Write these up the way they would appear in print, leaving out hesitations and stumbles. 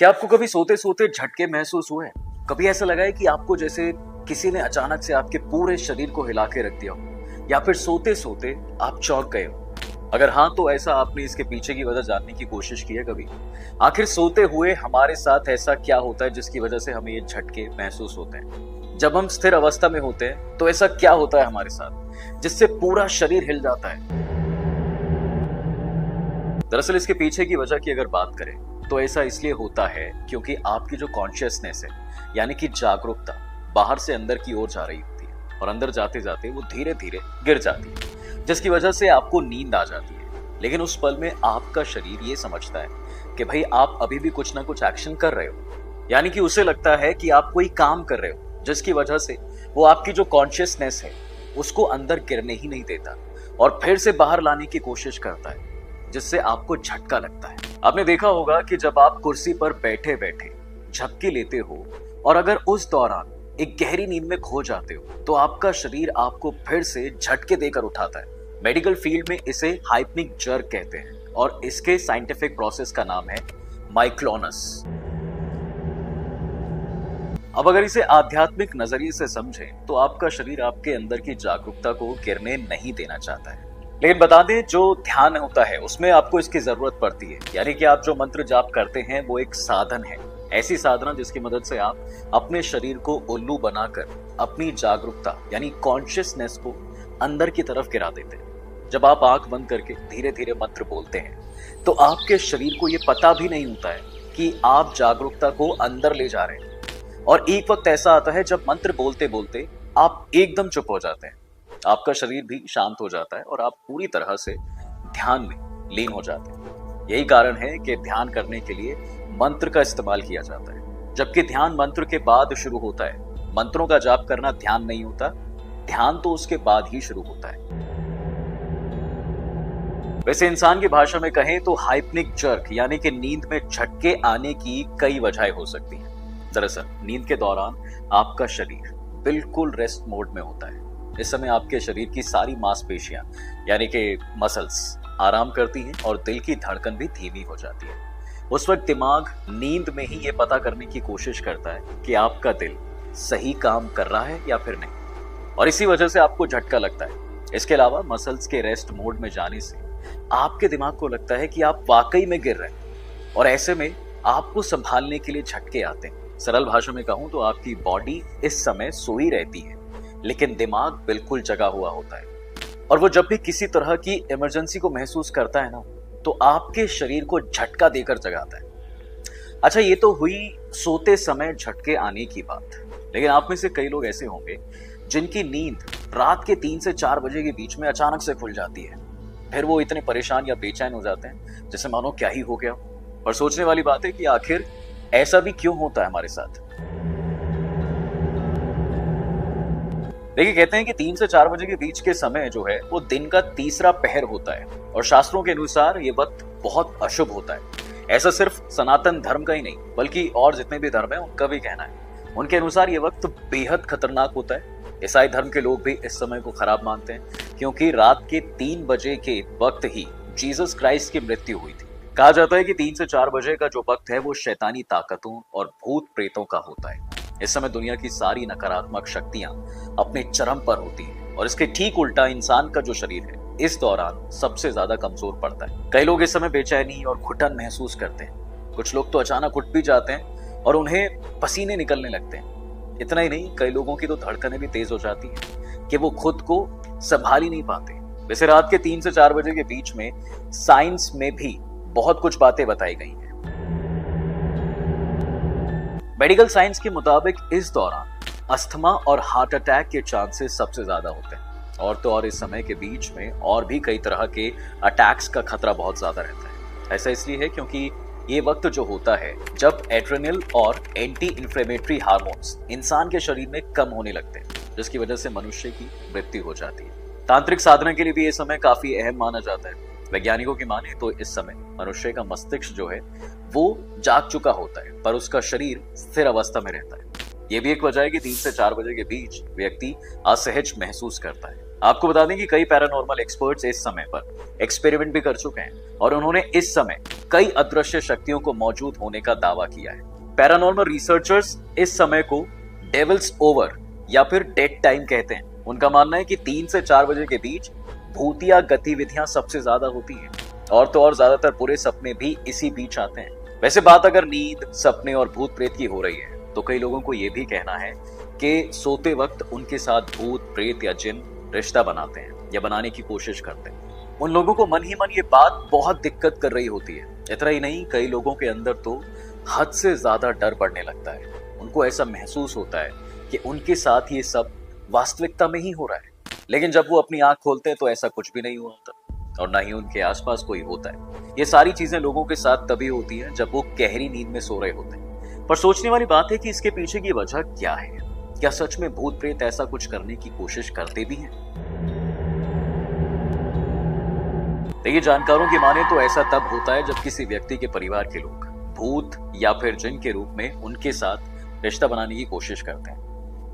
क्या आपको कभी सोते सोते झटके महसूस हुए? कभी ऐसा लगा है कि आपको जैसे किसी ने अचानक से आपके पूरे शरीर को हिला के रख दिया हो, या फिर सोते सोते आप चौंक गए हो? अगर हाँ, तो ऐसा आपने इसके पीछे की वजह जानने की कोशिश की है कभी? आखिर सोते हुए हमारे साथ ऐसा क्या होता है जिसकी वजह से हमें ये झटके महसूस होते हैं? जब हम स्थिर अवस्था में होते हैं तो ऐसा क्या होता है हमारे साथ जिससे पूरा शरीर हिल जाता है? दरअसल इसके पीछे की वजह की अगर बात करें तो ऐसा इसलिए होता है क्योंकि आपकी जो कॉन्शियसनेस है, यानी कि जागरूकता, बाहर से अंदर की ओर जा रही होती है और अंदर जाते जाते वो धीरे धीरे गिर जाती है, जिसकी वजह से आपको नींद आ जाती है। लेकिन उस पल में आपका शरीर ये समझता है कि भाई आप अभी भी कुछ ना कुछ एक्शन कर रहे हो, यानी कि उसे लगता है कि आप कोई काम कर रहे हो, जिसकी वजह से वो आपकी जो कॉन्शियसनेस है उसको अंदर गिरने ही नहीं देता और फिर से बाहर लाने की कोशिश करता है, जिससे आपको झटका लगता है। आपने देखा होगा कि जब आप कुर्सी पर बैठे बैठे झपकी लेते हो और अगर उस दौरान एक गहरी नींद में खो जाते हो तो आपका शरीर आपको फिर से झटके देकर उठाता है। मेडिकल फील्ड में इसे हाइप्निक जर्क कहते हैं और इसके साइंटिफिक प्रोसेस का नाम है माइक्लोनस। अब अगर इसे आध्यात्मिक नजरिए से समझें तो आपका शरीर आपके अंदर की जागरूकता को गिरने नहीं देना चाहता है। लेकिन बता दें, जो ध्यान होता है उसमें आपको इसकी जरूरत पड़ती है, यानी कि आप जो मंत्र जाप करते हैं वो एक साधन है, ऐसी साधना जिसकी मदद से आप अपने शरीर को उल्लू बनाकर अपनी जागरूकता यानी कॉन्शियसनेस को अंदर की तरफ गिरा देते हैं। जब आप आंख बंद करके धीरे धीरे मंत्र बोलते हैं तो आपके शरीर को ये पता भी नहीं होता है कि आप जागरूकता को अंदर ले जा रहे हैं। और एक वक्त ऐसा आता है जब मंत्र बोलते बोलते आप एकदम चुप हो जाते हैं, आपका शरीर भी शांत हो जाता है और आप पूरी तरह से ध्यान में लीन हो जाते हैं। यही कारण है कि ध्यान करने के लिए मंत्र का इस्तेमाल किया जाता है, जबकि ध्यान मंत्र के बाद शुरू होता है। मंत्रों का जाप करना ध्यान नहीं होता, ध्यान तो उसके बाद ही शुरू होता है। वैसे इंसान की भाषा में कहें तो हाइप्निक जर्क यानी कि नींद में झटके आने की कई वजहें हो सकती हैं। दरअसल नींद के दौरान आपका शरीर बिल्कुल रेस्ट मोड में होता है। इस समय आपके शरीर की सारी मांसपेशियां यानी कि मसल्स आराम करती हैं और दिल की धड़कन भी धीमी हो जाती है। उस वक्त दिमाग नींद में ही ये पता करने की कोशिश करता है कि आपका दिल सही काम कर रहा है या फिर नहीं, और इसी वजह से आपको झटका लगता है। इसके अलावा मसल्स के रेस्ट मोड में जाने से आपके दिमाग को लगता है कि आप वाकई में गिर रहे हैं और ऐसे में आपको संभालने के लिए झटके आते हैं। सरल भाषा में कहूं तो आपकी बॉडी इस समय सोई रहती है लेकिन दिमाग बिल्कुल जगा हुआ होता है, और वो जब भी किसी तरह की इमरजेंसी को महसूस करता है ना, तो आपके शरीर को झटका देकर जगाता है। अच्छा, ये तो हुई सोते समय झटके आने की बात, लेकिन आप में से कई लोग ऐसे होंगे जिनकी नींद रात के 3 से 4 बजे के बीच में अचानक से खुल जाती है। फिर वो इतने परेशान या बेचैन हो जाते हैं जैसे मानो क्या ही हो गया। और सोचने वाली बात है कि आखिर ऐसा भी क्यों होता है हमारे साथ। देखिए, कहते हैं कि 3 से 4 बजे के बीच के समय जो है वो दिन का तीसरा पहर होता है और शास्त्रों के अनुसार ये वक्त बहुत अशुभ होता है। ऐसा सिर्फ सनातन धर्म का ही नहीं बल्कि और जितने भी धर्म है उनका भी कहना है। उनके अनुसार ये वक्त बेहद खतरनाक होता है। ईसाई धर्म के लोग भी इस समय को खराब मानते हैं क्योंकि रात के 3 बजे के वक्त ही जीसस क्राइस्ट की मृत्यु हुई थी। कहा जाता है कि 3 से 4 बजे का जो वक्त है वो शैतानी ताकतों और भूत प्रेतों का होता है। इस समय दुनिया की सारी नकारात्मक शक्तियां अपने चरम पर होती हैं और इसके ठीक उल्टा इंसान का जो शरीर है इस दौरान सबसे ज्यादा कमजोर पड़ता है। कई लोग इस समय बेचैनी और घुटन महसूस करते हैं। कुछ लोग तो अचानक उठ भी जाते हैं और उन्हें पसीने निकलने लगते हैं। इतना ही नहीं, कई लोगों की तो धड़कनें भी तेज हो जाती हैं कि वो खुद को संभाल ही नहीं पाते। वैसे रात के 3 से 4 बजे के बीच में साइंस में भी बहुत कुछ बातें बताई गई हैं। मेडिकल साइंस के मुताबिक इस दौरान अस्थमा और हार्ट अटैक के चांसेस सबसे ज्यादा होते हैं, और तो और इस समय के बीच में और भी कई तरह के अटैक्स का खतरा बहुत ज्यादा रहता है। ऐसा इसलिए है क्योंकि ये वक्त जो होता है जब एड्रेनल और एंटी इन्फ्लेमेटरी हार्मोन्स इंसान के शरीर में कम होने लगते हैं, जिसकी वजह से मनुष्य की मृत्यु हो जाती है। तांत्रिक साधना के लिए भी ये समय काफी अहम माना जाता है। वैज्ञानिकों की माने तो इस समय मनुष्य का मस्तिष्क जो है वो जाग चुका होता है पर उसका शरीर स्थिर अवस्था में रहता है। ये भी एक वजह है कि 3 से 4 बजे के बीच व्यक्ति असहज महसूस करता है। आपको बता दें कि कई पैरानॉर्मल एक्सपर्ट्स इस समय पर एक्सपेरिमेंट भी कर चुके हैं और उन्होंने इस समय कई अदृश्य शक्तियों को मौजूद होने का दावा किया है। पैरानॉर्मल रिसर्चर्स इस समय को डेविल्स ओवर या फिर डेड टाइम कहते हैं। उनका मानना है कि 3 से 4 बजे के बीच भूतिया गतिविधियां सबसे ज्यादा होती हैं और तो और ज्यादातर बुरे सपने भी इसी बीच आते हैं। वैसे बात अगर नींद, सपने और भूत प्रेत की हो रही है तो कई लोगों को यह भी कहना है कि सोते वक्त उनके साथ भूत प्रेत या जिन रिश्ता बनाते हैं या बनाने की कोशिश करते हैं। उन लोगों को मन ही मन ये बात बहुत दिक्कत कर रही होती है। इतना ही नहीं, कई लोगों के अंदर तो हद से ज्यादा डर बढ़ने लगता है। उनको ऐसा महसूस होता है कि उनके साथ ये सब वास्तविकता में ही हो रहा है, लेकिन जब वो अपनी आंख खोलते हैं तो ऐसा कुछ भी नहीं हुआ होता और ना ही उनके आसपास कोई होता है। ये सारी चीजें लोगों के साथ तभी होती हैं जब वो गहरी नींद में सो रहे होते हैं। पर सोचने वाली बात है कि इसके पीछे की वजह क्या है। क्या सच में भूत प्रेत ऐसा कुछ करने की कोशिश करते भी हैं? देखिए, जानकारों की माने तो ऐसा तब होता है जब किसी व्यक्ति के परिवार के लोग भूत या फिर जिन के रूप में उनके साथ रिश्ता बनाने की कोशिश करते हैं।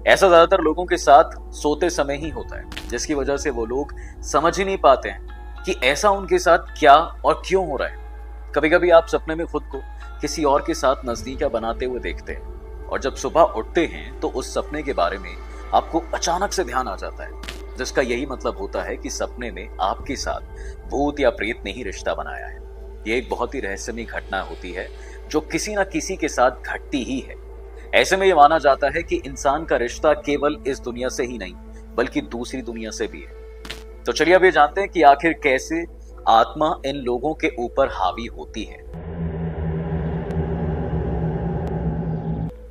ऐसा ज्यादातर लोगों के साथ सोते समय ही होता है, जिसकी वजह से वो लोग समझ ही नहीं पाते हैं कि ऐसा उनके साथ क्या और क्यों हो रहा है। कभी कभी आप सपने में खुद को किसी और के साथ नजदीकियां बनाते हुए देखते हैं और जब सुबह उठते हैं तो उस सपने के बारे में आपको अचानक से ध्यान आ जाता है, जिसका यही मतलब होता है कि सपने में आपके साथ भूत या प्रेत ने ही रिश्ता बनाया है। ये एक बहुत ही रहस्यमयी घटना होती है जो किसी न किसी के साथ घटती ही है। ऐसे में ये माना जाता है कि इंसान का रिश्ता केवल इस दुनिया से ही नहीं बल्कि दूसरी दुनिया से भी है। तो चलिए अब ये जानते हैं कि आखिर कैसे आत्मा इन लोगों के ऊपर हावी होती है।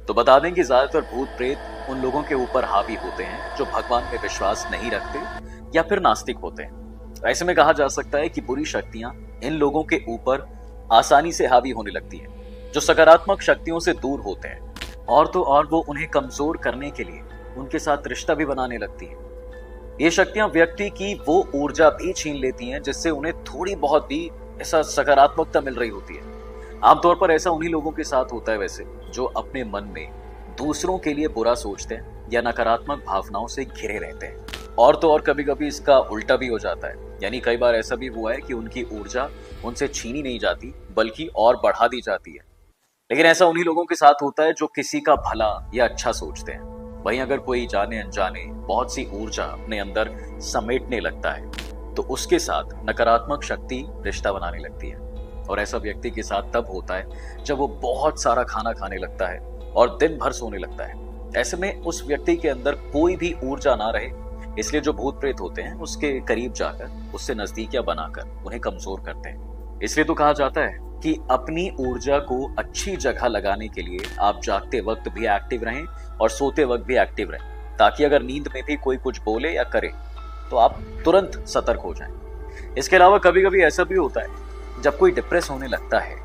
तो बता दें कि ज्यादातर भूत प्रेत उन लोगों के ऊपर हावी होते हैं जो भगवान में विश्वास नहीं रखते या फिर नास्तिक होते हैं। ऐसे में कहा जा सकता है कि बुरी शक्तियां इन लोगों के ऊपर आसानी से हावी होने लगती हैं, जो सकारात्मक शक्तियों से दूर होते हैं और तो और वो उन्हें कमजोर करने के लिए उनके साथ रिश्ता भी बनाने लगती हैं। ये शक्तियां व्यक्ति की वो ऊर्जा भी छीन लेती हैं जिससे उन्हें थोड़ी बहुत भी ऐसा सकारात्मकता मिल रही होती है। आमतौर पर ऐसा उन्हीं लोगों के साथ होता है वैसे जो अपने मन में दूसरों के लिए बुरा सोचते हैं या नकारात्मक भावनाओं से घिरे रहते हैं। और तो और कभी कभी इसका उल्टा भी हो जाता है, यानी कई बार ऐसा भी हुआ है कि उनकी ऊर्जा उनसे छीनी नहीं जाती बल्कि और बढ़ा दी जाती है। लेकिन ऐसा उन्हीं लोगों के साथ होता है जो किसी का भला या अच्छा सोचते हैं। वहीं अगर कोई जाने अनजाने बहुत सी ऊर्जा अपने अंदर समेटने लगता है तो उसके साथ नकारात्मक शक्ति रिश्ता बनाने लगती है। और ऐसा व्यक्ति के साथ तब होता है जब वो बहुत सारा खाना खाने लगता है और दिन भर सोने लगता है। ऐसे में उस व्यक्ति के अंदर कोई भी ऊर्जा ना रहे, इसलिए जो भूत प्रेत होते हैं उसके करीब जाकर उससे नजदीकियां बनाकर उन्हें कमजोर करते हैं। इसलिए तो कहा जाता है कि अपनी ऊर्जा को अच्छी जगह लगाने के लिए आप जागते वक्त भी एक्टिव रहें और सोते वक्त भी एक्टिव रहें, ताकि अगर नींद में भी कोई कुछ बोले या करे तो आप तुरंत सतर्क हो जाएं। इसके अलावा कभी कभी ऐसा भी होता है जब कोई डिप्रेस होने लगता है,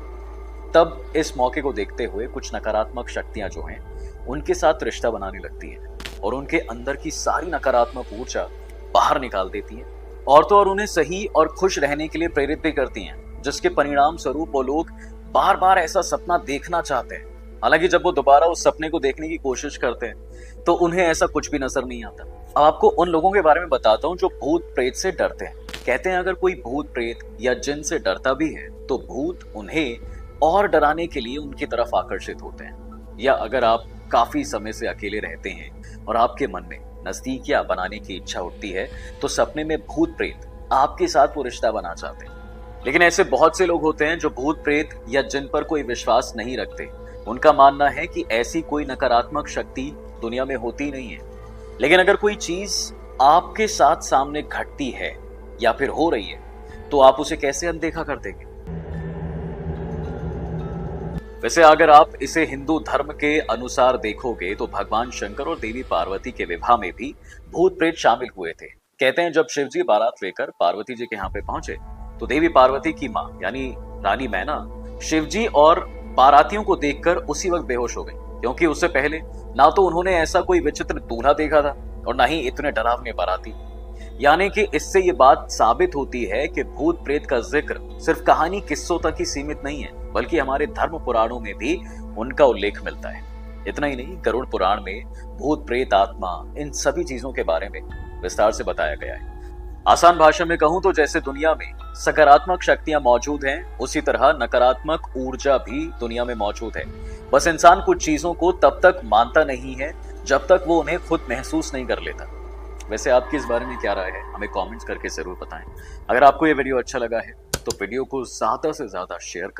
तब इस मौके को देखते हुए कुछ नकारात्मक शक्तियां जो हैं उनके साथ रिश्ता बनाने लगती हैं और उनके अंदर की सारी नकारात्मक ऊर्जा बाहर निकाल देती हैं और तो और उन्हें सही और खुश रहने के लिए प्रेरित भी करती हैं, जिसके परिणाम स्वरूप वो लोग बार बार ऐसा सपना देखना चाहते हैं। हालांकि जब वो दोबारा उस सपने को देखने की कोशिश करते हैं तो उन्हें ऐसा कुछ भी नजर नहीं आता। अब आपको उन लोगों के बारे में बताता हूँ जो भूत प्रेत से डरते हैं। कहते हैं अगर कोई भूत प्रेत या जिन से डरता भी है तो भूत उन्हें और डराने के लिए उनकी तरफ आकर्षित होते हैं। या अगर आप काफी समय से अकेले रहते हैं और आपके मन में नजदीकियां बनाने की इच्छा उठती है तो सपने में भूत प्रेत आपके साथ वो रिश्ता बना चाहते हैं। लेकिन ऐसे बहुत से लोग होते हैं जो भूत प्रेत या जिन पर कोई विश्वास नहीं रखते। उनका मानना है कि ऐसी कोई नकारात्मक शक्ति दुनिया में होती नहीं है। लेकिन अगर कोई चीज आपके साथ सामने घटती है या फिर हो रही है तो आप उसे कैसे अनदेखा कर देंगे? वैसे अगर आप इसे हिंदू धर्म के अनुसार देखोगे तो भगवान शंकर और देवी पार्वती के विवाह में भी भूत प्रेत शामिल हुए थे। कहते हैं जब शिव जी बारात लेकर पार्वती जी के यहाँ पे पहुंचे तो देवी पार्वती की माँ यानी रानी मैना शिव जी और बारातियों को देखकर उसी वक्त बेहोश हो गई, क्योंकि उससे पहले ना तो उन्होंने ऐसा कोई विचित्र दूल्हा देखा था और ना ही इतने डरावने बाराती। यानी कि इससे ये बात साबित होती है कि भूत प्रेत का जिक्र सिर्फ कहानी किस्सों तक ही सीमित नहीं है, बल्कि हमारे धर्म पुराणों में भी उनका उल्लेख मिलता है। इतना ही नहीं, गरुड़ पुराण में भूत प्रेत आत्मा इन सभी चीजों के बारे में विस्तार से बताया गया है। आसान भाषा में कहूं तो जैसे दुनिया में सकारात्मक शक्तियां मौजूद हैं, उसी तरह नकारात्मक ऊर्जा भी दुनिया में मौजूद है। बस इंसान कुछ चीजों को तब तक मानता नहीं है जब तक वो उन्हें खुद महसूस नहीं कर लेता। वैसे आपकी इस बारे में क्या राय है, हमें कमेंट्स करके जरूर बताएं। अगर आपको ये वीडियो अच्छा लगा है तो वीडियो को ज्यादा से ज्यादा शेयर करें।